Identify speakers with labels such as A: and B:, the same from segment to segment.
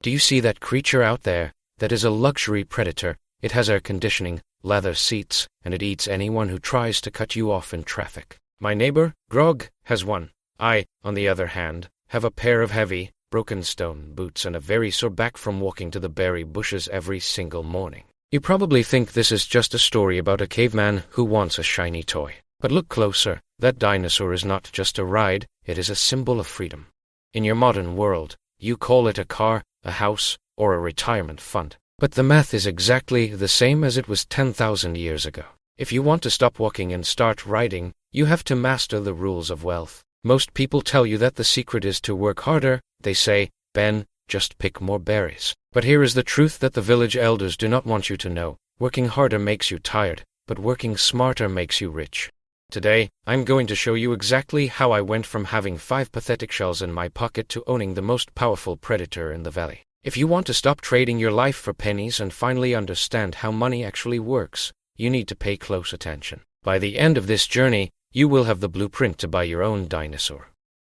A: Do you see that creature out there? That is a luxury predator. It has air conditioning, leather seats, and it eats anyone who tries to cut you off in traffic. My neighbor, Grog, has one. I, on the other hand, have a pair of heavy, broken stone boots and a very sore back from walking to the berry bushes every single morning. You probably think this is just a story about a caveman who wants a shiny toy. But look closer. That dinosaur is not just a ride, it is a symbol of freedom. In your modern world, you call it a car, a house, or a retirement fund. But the math is exactly the same as it was 10,000 years ago. If you want to stop walking and start riding, you have to master the rules of wealth. Most people tell you that the secret is to work harder. They say, Ben, just pick more berries. But here is the truth that the village elders do not want you to know. Working harder makes you tired, but working smarter makes you rich. Today, I'm going to show you exactly how I went from having 5 pathetic shells in my pocket to owning the most powerful predator in the valley. If you want to stop trading your life for pennies and finally understand how money actually works, you need to pay close attention. By the end of this journey, you will have the blueprint to buy your own dinosaur.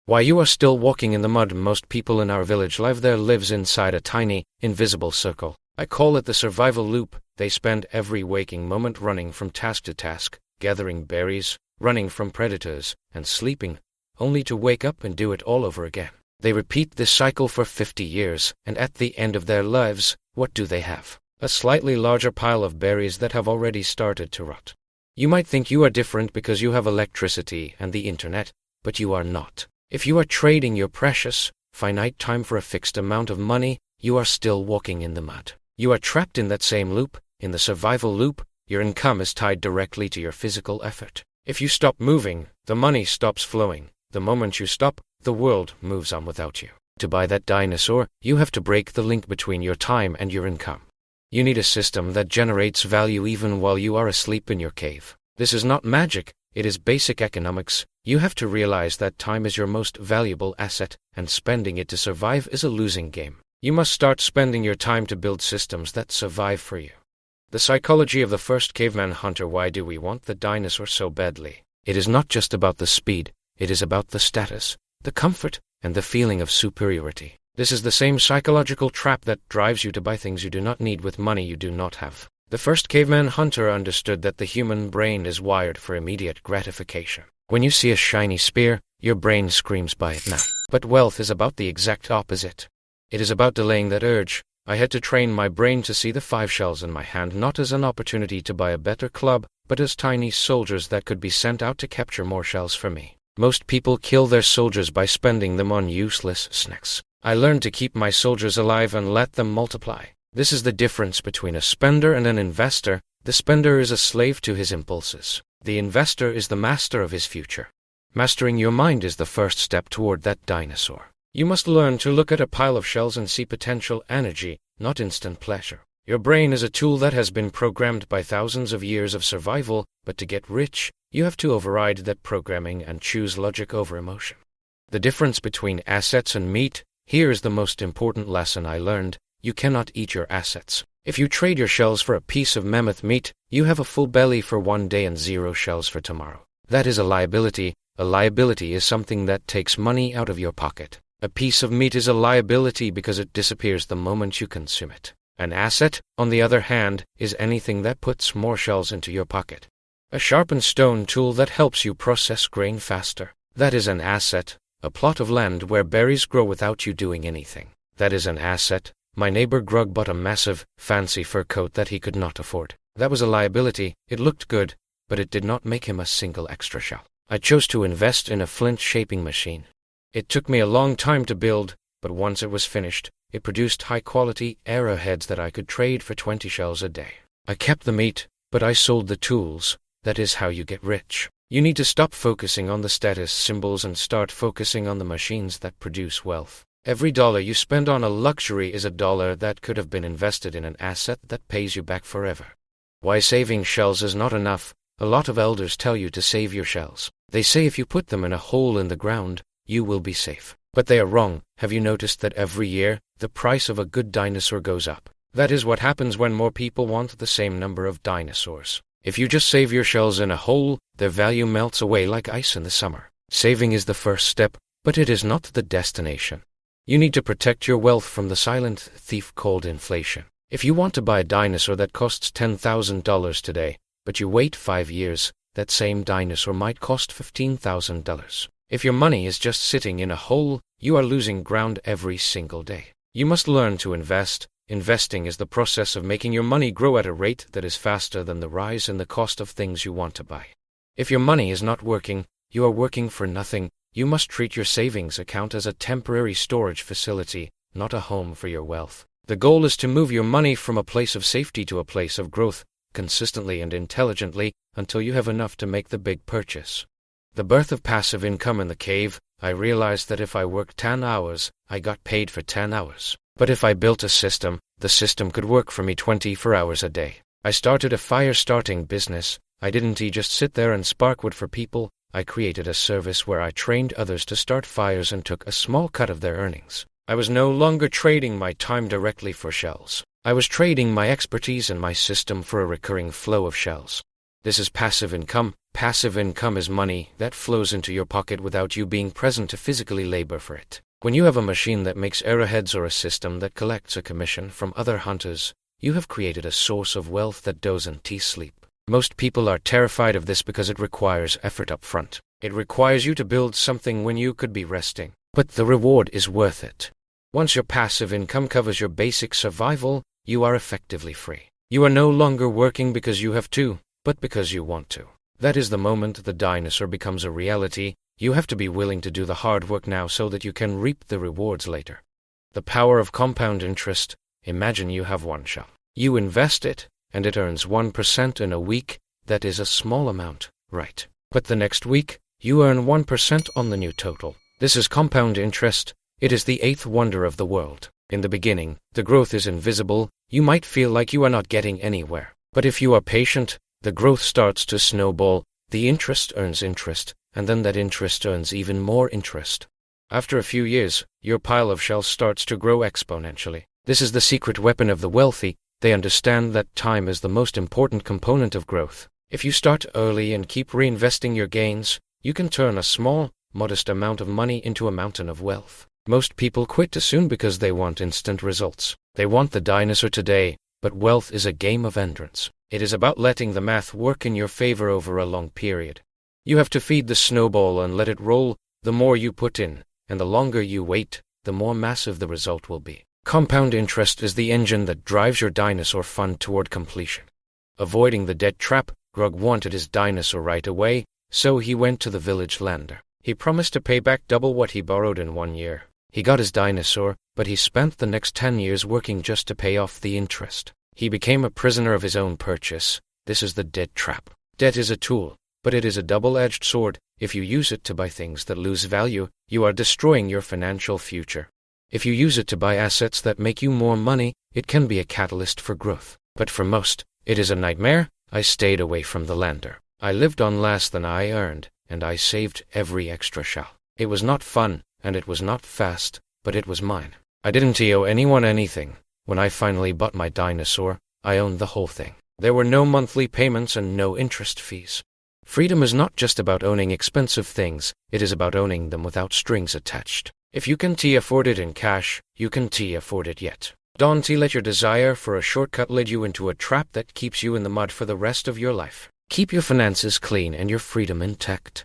A: While you are still walking in the mud, most people in our village lives inside a tiny, invisible circle. I call it the survival loop. They spend every waking moment running from task to task, gathering berries, running from predators, and sleeping, only to wake up and do it all over again. They repeat this cycle for 50 years, and at the end of their lives, what do they have? A slightly larger pile of berries that have already started to rot. You might think you are different because you have electricity and the internet, but you are not. If you are trading your precious, finite time for a fixed amount of money, you are still walking in the mud. You are trapped in that same loop, in the survival loop. Your income is tied directly to your physical effort. If you stop moving, the money stops flowing. The moment you stop, the world moves on without you. To buy that dinosaur, you have to break the link between your time and your income. You need a system that generates value even while you are asleep in your cave. This is not magic, it is basic economics. You have to realize that time is your most valuable asset, and spending it to survive is a losing game. You must start spending your time to build systems that survive for you. The psychology of the first caveman hunter. Why do we want the dinosaur so badly? It is not just about the speed, it is about the status, the comfort, and the feeling of superiority. This is the same psychological trap that drives you to buy things you do not need with money you do not have. The first caveman hunter understood that the human brain is wired for immediate gratification. When you see a shiny spear, your brain screams, buy it now. But wealth is about the exact opposite. It is about delaying that urge. I had to train my brain to see the 5 shells in my hand not as an opportunity to buy a better club, but as tiny soldiers that could be sent out to capture more shells for me. Most people kill their soldiers by spending them on useless snacks. I learned to keep my soldiers alive and let them multiply. This is the difference between a spender and an investor. The spender is a slave to his impulses. The investor is the master of his future. Mastering your mind is the first step toward that dinosaur. You must learn to look at a pile of shells and see potential energy, not instant pleasure. Your brain is a tool that has been programmed by thousands of years of survival, but to get rich, you have to override that programming and choose logic over emotion. The difference between assets and meat. Here is the most important lesson I learned. You cannot eat your assets. If you trade your shells for a piece of mammoth meat, you have a full belly for one day and 0 shells for tomorrow. That is a liability. A liability is something that takes money out of your pocket. A piece of meat is a liability because it disappears the moment you consume it. An asset, on the other hand, is anything that puts more shells into your pocket. A sharpened stone tool that helps you process grain faster. That is an asset. A plot of land where berries grow without you doing anything. That is an asset. My neighbor Grug bought a massive, fancy fur coat that he could not afford. That was a liability. It looked good, but it did not make him a single extra shell. I chose to invest in a flint shaping machine. It took me a long time to build, but once it was finished, it produced high-quality arrowheads that I could trade for 20 shells a day. I kept the meat, but I sold the tools. That is how you get rich. You need to stop focusing on the status symbols and start focusing on the machines that produce wealth. Every dollar you spend on a luxury is a dollar that could have been invested in an asset that pays you back forever. Why saving shells is not enough. A lot of elders tell you to save your shells. They say if you put them in a hole in the ground, you will be safe. But they are wrong. Have you noticed that every year, the price of a good dinosaur goes up? That is what happens when more people want the same number of dinosaurs. If you just save your shells in a hole, their value melts away like ice in the summer. Saving is the first step, but it is not the destination. You need to protect your wealth from the silent thief called inflation. If you want to buy a dinosaur that costs $10,000 today, but you wait 5 years, that same dinosaur might cost $15,000. If your money is just sitting in a hole, you are losing ground every single day. You must learn to invest. Investing is the process of making your money grow at a rate that is faster than the rise in the cost of things you want to buy. If your money is not working, you are working for nothing. You must treat your savings account as a temporary storage facility, not a home for your wealth. The goal is to move your money from a place of safety to a place of growth, consistently and intelligently, until you have enough to make the big purchase. The birth of passive income in the cave. I realized that if I worked 10 hours, I got paid for 10 hours. But if I built a system, the system could work for me 24 hours a day. I started a fire starting business. I didn't just sit there and spark wood for people. I created a service where I trained others to start fires and took a small cut of their earnings. I was no longer trading my time directly for shells. I was trading my expertise and my system for a recurring flow of shells. This is passive income. Passive income is money that flows into your pocket without you being present to physically labor for it. When you have a machine that makes arrowheads or a system that collects a commission from other hunters, you have created a source of wealth that doesn't sleep. Most people are terrified of this because it requires effort up front. It requires you to build something when you could be resting. But the reward is worth it. Once your passive income covers your basic survival, you are effectively free. You are no longer working because you have to, but because you want to. That is the moment the dinosaur becomes a reality. You have to be willing to do the hard work now so that you can reap the rewards later. The power of compound interest. Imagine you have one shell. You invest it, and it earns 1% in a week. That is a small amount, right? But the next week, you earn 1% on the new total. This is compound interest. It is the eighth wonder of the world. In the beginning, the growth is invisible. You might feel like you are not getting anywhere. But if you are patient, the growth starts to snowball. The interest earns interest, and then that interest earns even more interest. After a few years, your pile of shells starts to grow exponentially. This is the secret weapon of the wealthy. They understand that time is the most important component of growth. If you start early and keep reinvesting your gains, you can turn a small, modest amount of money into a mountain of wealth. Most people quit too soon because they want instant results. They want the dinosaur today, but wealth is a game of endurance. It is about letting the math work in your favor over a long period. You have to feed the snowball and let it roll. The more you put in, and the longer you wait, the more massive the result will be. Compound interest is the engine that drives your dinosaur fund toward completion. Avoiding the debt trap, Grog wanted his dinosaur right away, so he went to the village lender. He promised to pay back double what he borrowed in 1 year. He got his dinosaur, but he spent the next 10 years working just to pay off the interest. He became a prisoner of his own purchase. This is the debt trap. Debt is a tool, but it is a double-edged sword. If you use it to buy things that lose value, you are destroying your financial future. If you use it to buy assets that make you more money, it can be a catalyst for growth. But for most, it is a nightmare. I stayed away from the lender. I lived on less than I earned, and I saved every extra shell. It was not fun, and it was not fast, but it was mine. I didn't owe anyone anything. When I finally bought my dinosaur, I owned the whole thing. There were no monthly payments and no interest fees. Freedom is not just about owning expensive things, it is about owning them without strings attached. If you can afford it in cash, you can afford it yet. Don't let your desire for a shortcut lead you into a trap that keeps you in the mud for the rest of your life. Keep your finances clean and your freedom intact.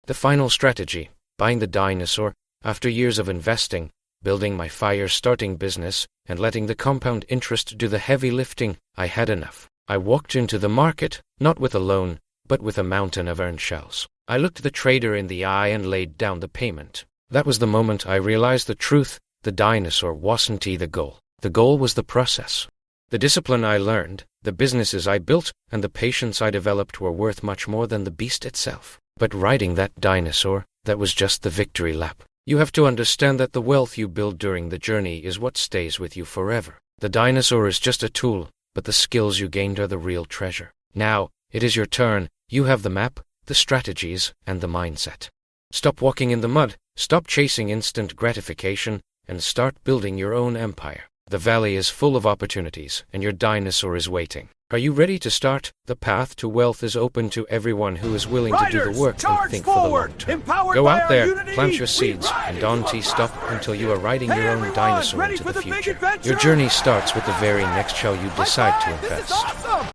A: The final strategy, buying the dinosaur. After years of investing, building my fire-starting business, and letting the compound interest do the heavy lifting, I had enough. I walked into the market, not with a loan, but with a mountain of earned shells. I looked the trader in the eye and laid down the payment. That was the moment I realized the truth. The dinosaur wasn't the goal. The goal was the process. The discipline I learned, the businesses I built, and the patience I developed were worth much more than the beast itself. But riding that dinosaur, that was just the victory lap. You have to understand that the wealth you build during the journey is what stays with you forever. The dinosaur is just a tool, but the skills you gained are the real treasure. Now, it is your turn. You have the map, the strategies, and the mindset. Stop walking in the mud, stop chasing instant gratification, and start building your own empire. The valley is full of opportunities, and your dinosaur is waiting. Are you ready to start? The path to wealth is open to everyone who is willing to do the work and think for the long term. Go out there, plant your seeds, and don't stop until you are riding your own dinosaur into the future. Your journey starts with the very next shell you decide to invest.